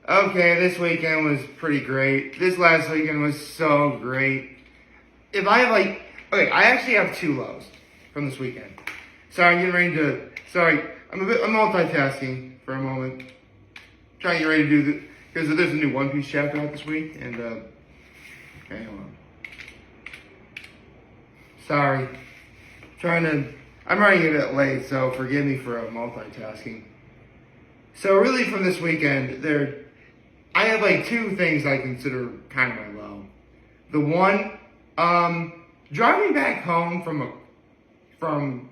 Okay, this weekend was pretty great. This last weekend was so great. If I have okay, I actually have two lows from this weekend. Sorry, I'm getting ready to, I'm multitasking for a moment. Trying to get ready to do the, because there's a new One Piece chapter out this week, and, okay, hold on. Sorry. I'm running a bit late, so forgive me for multitasking. So really from this weekend, I have two things I consider kind of my low. The one, driving back home from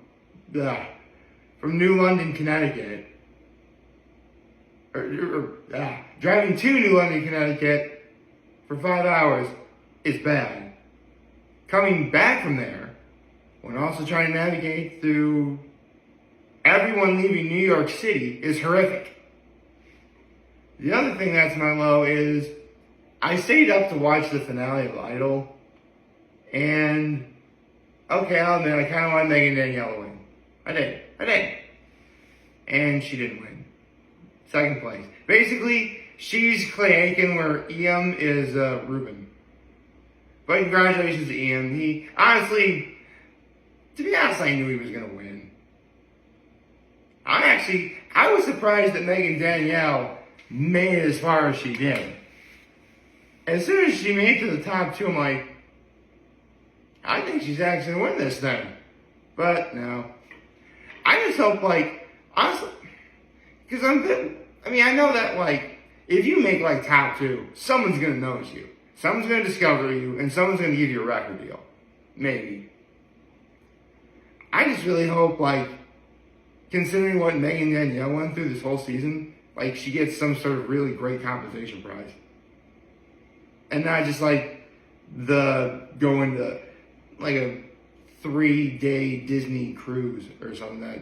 New London, Connecticut, driving to New London, Connecticut for 5 hours is bad. Coming back from there, when also trying to navigate through everyone leaving New York City, is horrific. The other thing that's my low is I stayed up to watch the finale of Idol, and okay, I'll admit, I kind of wanted Megan Danielle to win. I did. And she didn't win. Second place. Basically, she's Clay Aiken where EM is Ruben. But congratulations to EM. He, honestly, to be honest, I knew he was going to win. I was surprised that Megan Danielle made it as far as she did. As soon as she made it to the top two, I'm like, I think she's actually going to win this thing. But no. I just hope, honestly, because I know that, if you make, top two, someone's going to notice you. Someone's going to discover you, and someone's going to give you a record deal. Maybe. I just really hope, considering what Megan Danielle went through this whole season, she gets some sort of really great compensation prize. And not just, going to, a 3-day Disney cruise or something that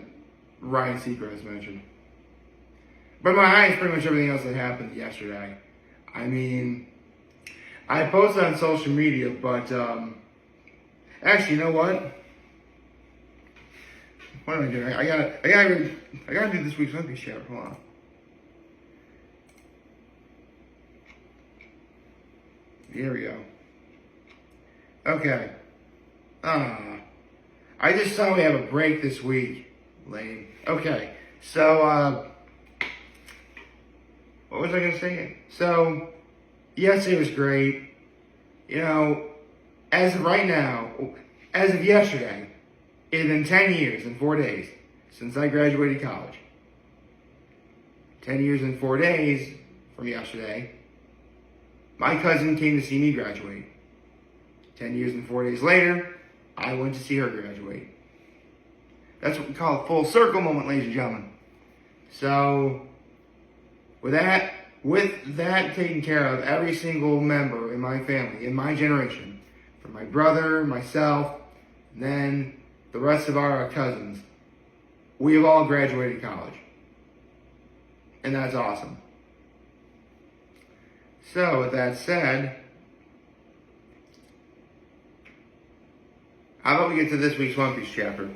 Ryan Seacrest mentioned. But my eye is pretty much everything else that happened yesterday. I mean, I posted on social media, but, actually, you know what? What am I doing? I gotta do this week's One Piece chapter. Hold on. Here we go. Okay. I just saw we have a break this week. Lame. Okay. So, what was I gonna say? So, yesterday was great. You know, as of right now, as of yesterday, it had been 10 years and 4 days since I graduated college. 10 years and 4 days from yesterday, my cousin came to see me graduate. 10 years and 4 days later, I went to see her graduate. That's what we call a full circle moment, ladies and gentlemen. So, with that taken care of, every single member in my family, in my generation, from my brother, myself, and then the rest of our cousins, we have all graduated college. And that's awesome. So, with that said, how about we get to this week's One Piece chapter?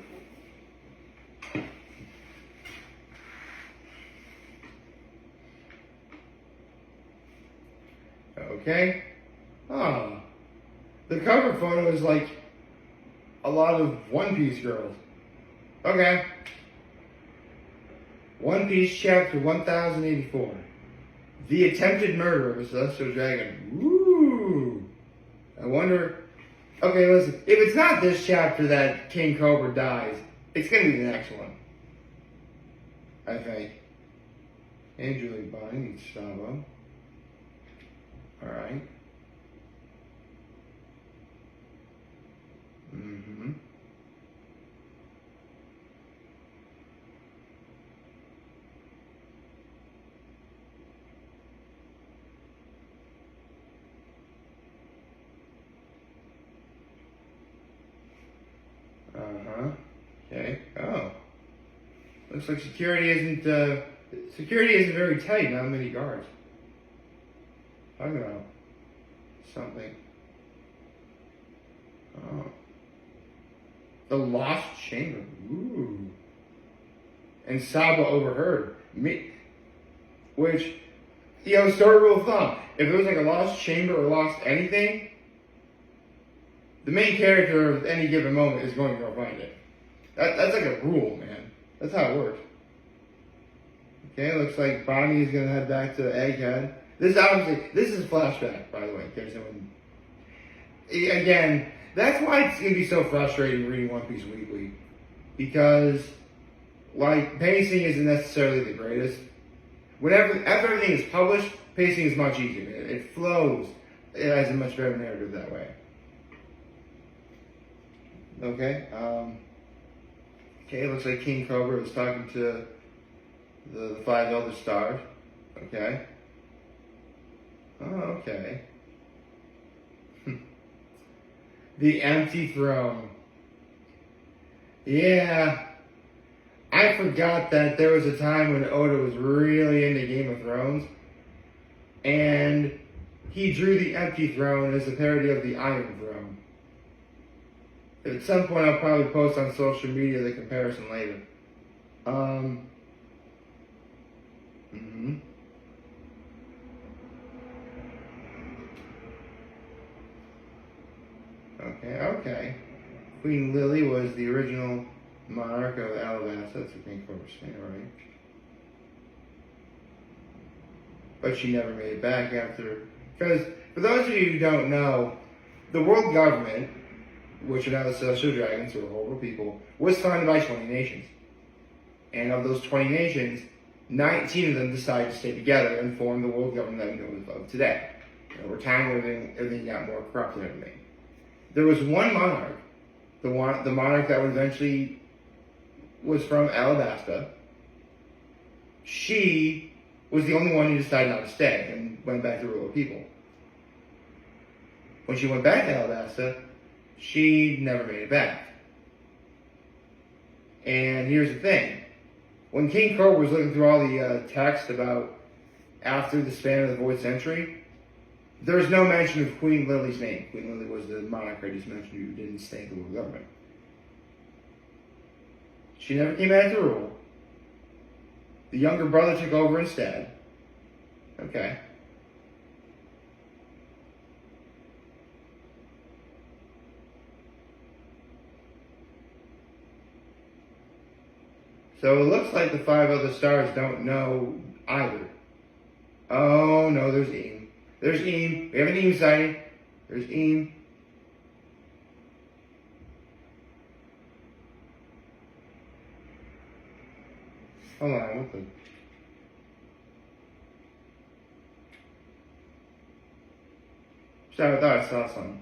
Okay. Oh. The cover photo is a lot of One Piece girls. Okay. One Piece chapter 1084. The attempted murder of a celestial dragon. Ooh. I wonder. Okay, listen. If it's not this chapter that King Cobra dies, it's gonna be the next one. I think. Angel buying Gustavo. Alright. Mm-hmm. Uh-huh. Okay. Oh. Looks like security isn't very tight, not many guards. Talking about something. Oh. The Lost Chamber. Ooh. And Saba overheard. Which, Story rule of thumb. If there was like a lost chamber or lost anything, the main character of any given moment is going to go find it. That's like a rule, man. That's how it works. Okay, looks like Bonnie is gonna head back to Egghead. This is a flashback, by the way, in case anyone. Again, that's why it's gonna be so frustrating reading One Piece weekly, because like pacing isn't necessarily the greatest. After everything is published, pacing is much easier. It flows. It has a much better narrative that way. Okay. Okay. It looks like King Cobra was talking to the five elder stars. Okay. Oh, okay. The empty throne. Yeah. I forgot that there was a time when Oda was really into Game of Thrones, and he drew the empty throne as a parody of the Iron Throne. At some point, I'll probably post on social media the comparison later. Okay. Queen Lily was the original monarch of Alabasta. That's a King Cobra saying, right? But she never made it back after. Because, for those of you who don't know, the world government, which are now the Celestial Dragons, who are horrible people, was founded by 20 nations. And of those 20 nations, 19 of them decided to stay together and form the world government that we know of today. Over time, everything got more corrupt and everything. There was one monarch, the monarch that eventually was from Alabasta. She was the only one who decided not to stay and went back to rule the people. When she went back to Alabasta, she never made it back. And here's the thing. When King Cobra was looking through all the text about after the span of the Void Century, there's no mention of Queen Lily's name. Queen Lily was the monarch I just mentioned who didn't stay in the world government. She never came back to rule. The younger brother took over instead. Okay. So it looks like the five other stars don't know either. Oh no, there's Eam. There's Eam. We have an Eam sighting. There's Eam. Hold on, what the? Sorry, I thought I saw something.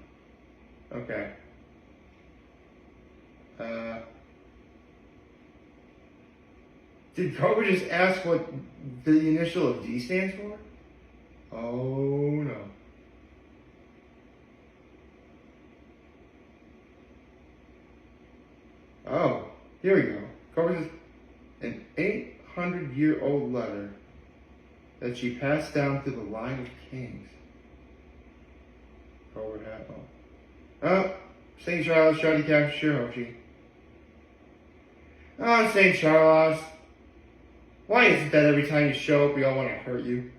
Okay. Did Cobra just ask what the initial of D stands for? Oh no. Oh, here we go. Cobra says an 800-year-old letter that she passed down through the line of kings. Cobra had oh, St. Charles tried to capture Hiroshi. Oh, St. Charles. Why is it that every time you show up, we all want to hurt you?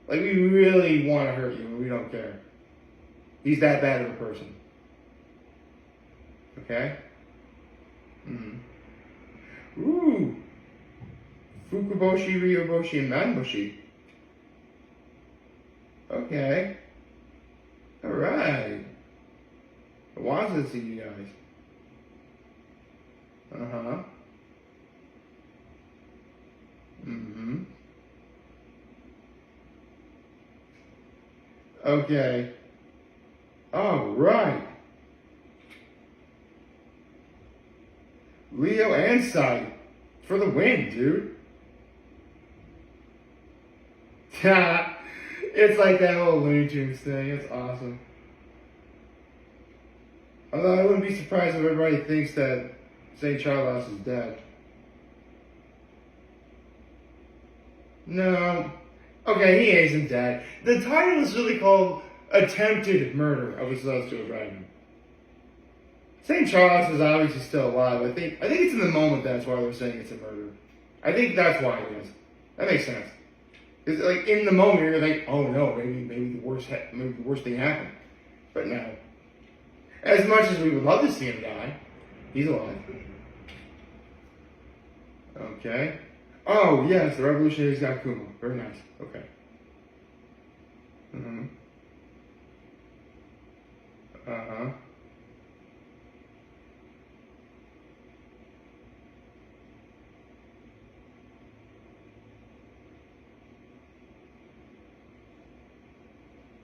Like, we really want to hurt you, and we don't care. He's that bad of a person. Okay? Ooh. Fukuboshi, Ryoboshi, and Manboshi. Okay. Alright. I wanted to see you guys. Uh-huh. Okay. All right. Leo and Sai for the win, dude. It's like that whole Looney Tunes thing. It's awesome. Although I wouldn't be surprised if everybody thinks that St. Charles is dead. No. Okay, he isn't dead. The title is really called Attempted Murder of a Celestial Dragon. St. Charles is obviously still alive. I think it's in the moment that's why they're saying it's a murder. I think that's why it is. That makes sense. Because like in the moment you're like, oh no, maybe the worst thing happened. But no. As much as we would love to see him die, he's alive. Okay. Oh yes, the revolutionary Zakuma. Very nice. Okay. Mm-hmm. Uh-huh.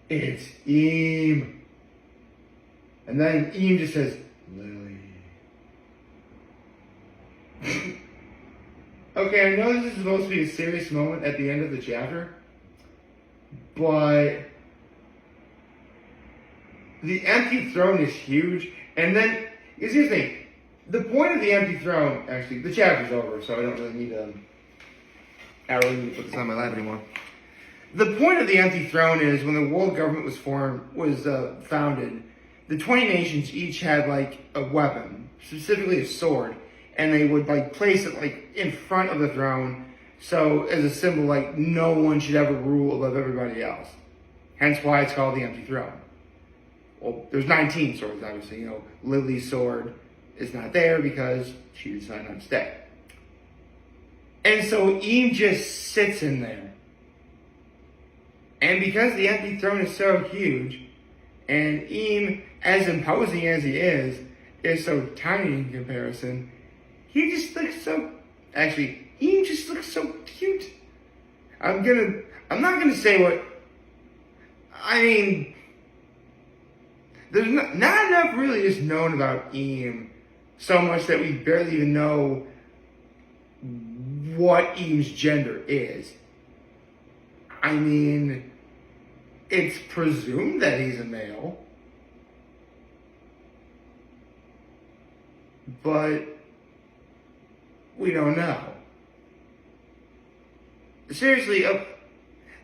It's Eam. And then Eam just says, Lily. Okay, I know this is supposed to be a serious moment at the end of the chapter, but the empty throne is huge. And then, here's the thing. The point of the empty throne, actually, the chapter's over, so I don't really need to, I don't really need to put this on my lap anymore. The point of the empty throne is when the world government was founded, the 20 nations each had like a weapon, specifically a sword, and they would like place it like in front of the throne, so as a symbol like no one should ever rule above everybody else. Hence why it's called the empty throne. Well, there's 19 swords, obviously. You know, Lily's sword is not there because she decided not to stay. And so Eam just sits in there. And because the empty throne is so huge, and Eam, as imposing as he is so tiny in comparison, he just looks so, actually, Eam just looks so cute. I'm not gonna say what, I mean, there's not enough really is known about Eam, so much that we barely even know what Eam's gender is. I mean, it's presumed that he's a male, but we don't know. Seriously,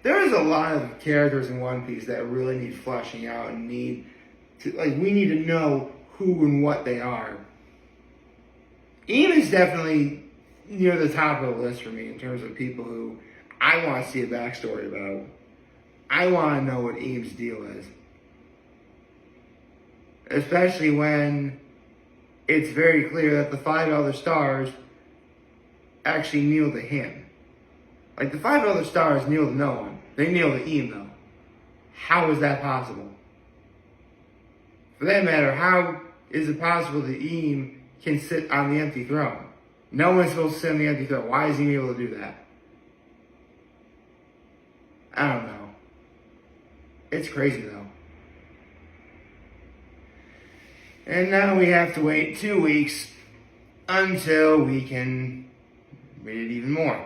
there is a lot of characters in One Piece that really need fleshing out and we need to know who and what they are. Ian is definitely near the top of the list for me in terms of people who I want to see a backstory about. I want to know what Eam's deal is. Especially when it's very clear that the 5 other stars actually kneel to him. Like, the 5 other stars kneel to no one. They kneel to Eam, though. How is that possible? For that matter, how is it possible that Eam can sit on the empty throne? No one's supposed to sit on the empty throne. Why is he able to do that? I don't know. It's crazy, though. And now we have to wait 2 weeks until we can read it even more.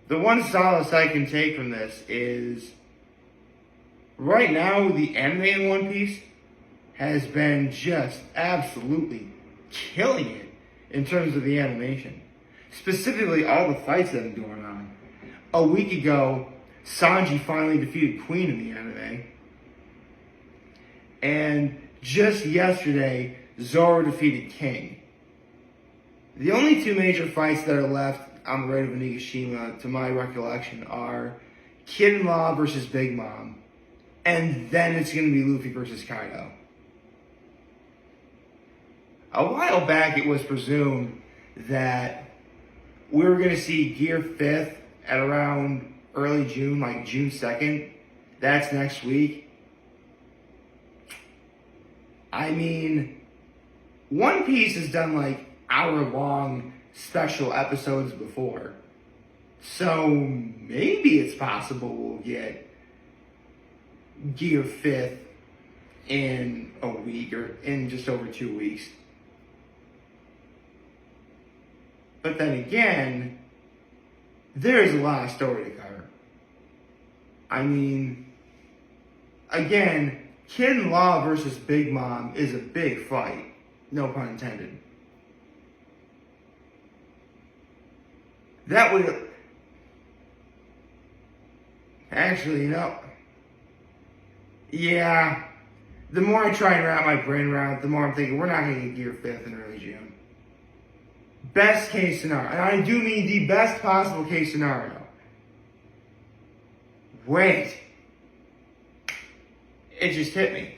The one solace I can take from this is, right now, the anime in One Piece has been just absolutely killing it in terms of the animation. Specifically, all the fights that have been going on. A week ago, Sanji finally defeated Queen in the anime. And just yesterday, Zoro defeated King. The only 2 major fights that are left on the Raid of Onigashima, to my recollection, are Kid and Law versus Big Mom. And then it's going to be Luffy versus Kaido. A while back, it was presumed that we were going to see Gear 5th at around early June, like June 2nd. That's next week. I mean, One Piece has done like hour-long special episodes before. So maybe it's possible we'll get Gear 5th in a week or in just over 2 weeks. But then again, there's a lot of story to cover. I mean, again, Kid and Law versus Big Mom is a big fight. No pun intended. That would... Actually, you know... Yeah. The more I try and wrap my brain around it, the more I'm thinking, we're not going to get Gear 5th in early June. best case scenario, and I do mean the best possible case scenario. Wait. It just hit me.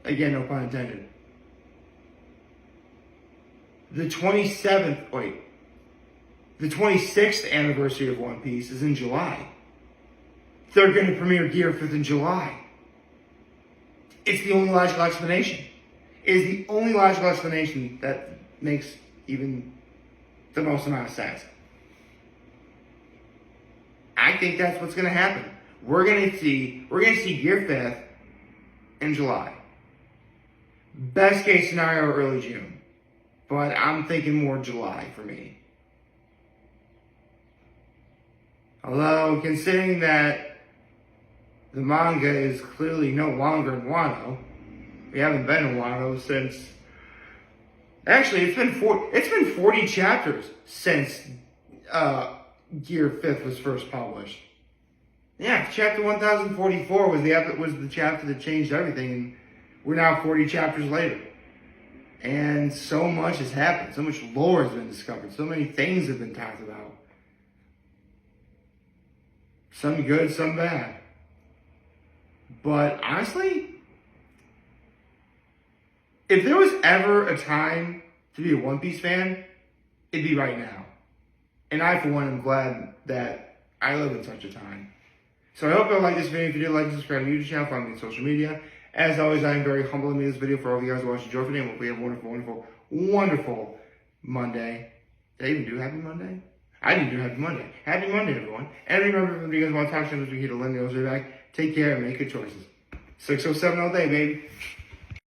Again, no pun intended. The 26th anniversary of One Piece is in July. They're going to premiere Gear 5th in July. It's the only logical explanation. It is the only logical explanation that makes even the most amount of sense. I think that's what's going to happen. We're going to see Gear 5th in July. Best case scenario, early June. But I'm thinking more July for me. Although, considering that the manga is clearly no longer in Wano, we haven't been in Wano since... Actually, it's been 40 chapters since Gear 5th was first published. Yeah, chapter 1044 was the chapter that changed everything, and we're now 40 chapters later. And so much has happened. So much lore has been discovered. So many things have been talked about. Some good, some bad. But honestly, if there was ever a time to be a One Piece fan, it'd be right now. And I, for one, am glad that I live in such a time. So I hope you like this video. If you did, like and subscribe to the YouTube channel, follow me on social media. As always, I am very humbled to make this video for all of you guys who watch and enjoy today. And hopefully you have a wonderful, wonderful, wonderful Monday. Did I even do Happy Monday? I didn't do Happy Monday. Happy Monday, everyone. And remember, if you guys want to talk to me, we hit a link, goes right back. Take care and make good choices. 607 all day, baby.